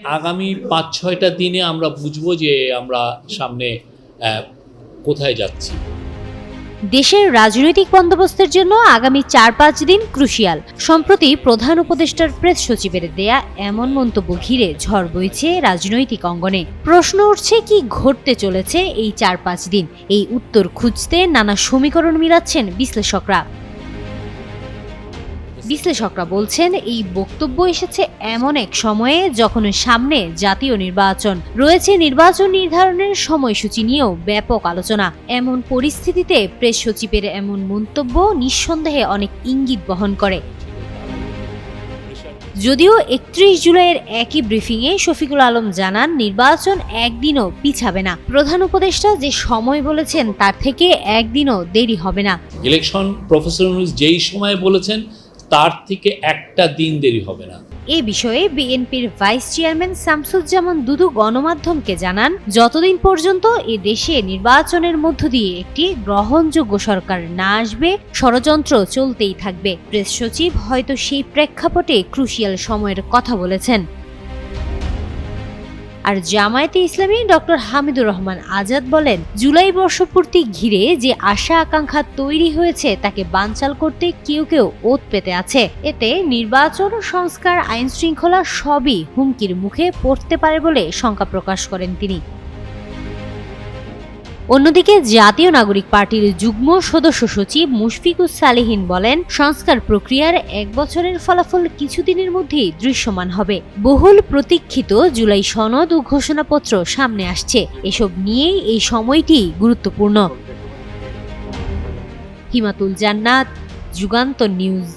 আগামী ৫-৬টা দিনে আমরা বুঝবো যে আমরা সামনে কোথায় যাচ্ছি। দেশের রাজনৈতিক বন্দোবস্তের জন্য আগামী ৪-৫ দিন ক্রুশিয়াল। সম্প্রতি প্রধান উপদেষ্টার প্রেস সচিবের দেয়া এমন মন্তব্য ঘিরে ঝড় বইছে রাজনৈতিক অঙ্গনে। প্রশ্ন উঠছে, কি ঘটতে চলেছে এই ৪-৫ দিন? এই উত্তর খুঁজতে নানা সমীকরণ মিলাচ্ছেন বিশ্লেষকরা। বিশ্লেষকরা বলছেন, এই বক্তব্য এসেছে এমন এক সময়ে যখন সামনে জাতীয় নির্বাচন রয়েছে। নির্বাচন নির্ধারণের সময়সূচি নিয়েও ব্যাপক আলোচনা। এমন পরিস্থিতিতে প্রেস সচিবের এমন মন্তব্য নিঃসন্দেহে অনেক ইঙ্গিত বহন করে। যদিও ৩১ জুলাইয়ের একই ব্রিফিংয়ে শফিকুল আলম জানান, নির্বাচন একদিনও পিছাবে না। প্রধান উপদেষ্টা যে সময় বলেছেন তার থেকে একদিনও দেরি হবে না। ইলেকশন প্রফেসর যেই সময় বলেছেন তার থেকে একটা দিন দেরি হবে না। এ বিষয়ে বিএনপির ভাইস চেয়ারম্যান শামসুজ্জামান দুদু গণমাধ্যমকে জানান, যতদিন পর্যন্ত এ দেশে নির্বাচনের মধ্য দিয়ে একটি গ্রহণযোগ্য সরকার না আসবে, ষড়যন্ত্র চলতেই থাকবে। প্রেস সচিব হয়তো সেই প্রেক্ষাপটে ক্রুশিয়াল সময়ের কথা বলেছেন। আর জামায়াতে ইসলামী ডক্টর হামিদুর রহমান আজাদ বলেন, জুলাই বর্ষপূর্তি ঘিরে যে আশা আকাঙ্ক্ষা তৈরি হয়েছে তাকে বানচাল করতে কেউ কেউ ওত পেতে আছে। এতে নির্বাচন, সংস্কার, আইন শৃঙ্খলা সবই হুমকির মুখে পড়তে পারে বলে শঙ্কা প্রকাশ করেন তিনি। অন্যদিকে জাতীয় নাগরিক পার্টির যুগ্ম সদস্য সচিব মুশফিকুস সালেহীন বলেন, সংস্কার প্রক্রিয়ার ১ বছরের ফলাফল কিছুদিনের মধ্যেই দৃশ্যমান হবে। বহুল প্রতীক্ষিত জুলাই সনদ ও ঘোষণাপত্র সামনে আসছে। এসব নিয়েই এই সময়টি গুরুত্বপূর্ণ। হিমাতুল জান্নাত, যুগান্তর নিউজ।